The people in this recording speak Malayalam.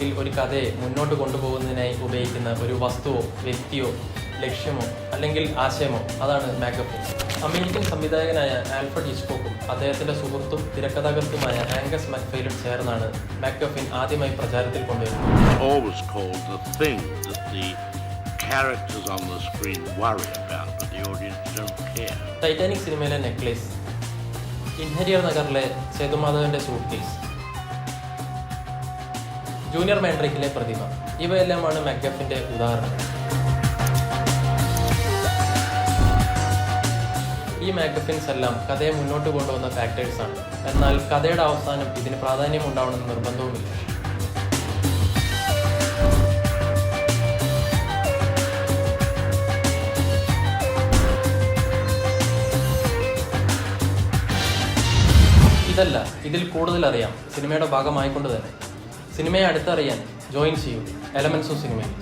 അല്ലെങ്കിൽ ഒരു കഥയെ മുന്നോട്ട് കൊണ്ടുപോകുന്നതിനായി ഉപയോഗിക്കുന്ന ഒരു വസ്തുവോ വ്യക്തിയോ ലക്ഷ്യമോ അല്ലെങ്കിൽ ആശയമോ അതാണ് മാക്ഗഫിൻ. അമേരിക്കൻ സംവിധായകനായ ആൽഫ്രഡ് ഹിച്ച്കോക്കും അദ്ദേഹത്തിന്റെ സുഹൃത്തും തിരക്കഥാകൃത്തുമായ ആംഗസ് മക്ഫെയിലും ചേർന്നാണ് മാക്ഗഫിൻ ആദ്യമായി പ്രചാരത്തിൽ കൊണ്ടുവരുന്നത്. ടൈറ്റാനിക് സിനിമയിലെ നെക്ലേസ്, ഇൻഹരിയർ നഗറിലെ സേതുമാധവന്റെ സൂട്ട് കേസ്, ജൂനിയർ മാൻഡ്രിക്കിലെ പ്രതിമ, ഇവയെല്ലാമാണ് മാക്ഗഫിന്റെ ഉദാഹരണങ്ങൾ. ഈ മാക്ഗഫിൻസ് എല്ലാം കഥയെ മുന്നോട്ട് കൊണ്ടുവന്ന ഫാക്ടേഴ്സ് ആണ്. എന്നാൽ കഥയുടെ അവസാനം ഇതിന് പ്രാധാന്യം ഉണ്ടാവണമെന്ന് നിർബന്ധവുമില്ല. ഇതല്ല, ഇതിൽ കൂടുതൽ അറിയാം സിനിമയുടെ ഭാഗമായിക്കൊണ്ട് തന്നെ. സിനിമയെ അടുത്തറിയാൻ ജോയിൻ ചെയ്യൂ എലമെന്റ്സ് ഓഫ് സിനിമയിൽ.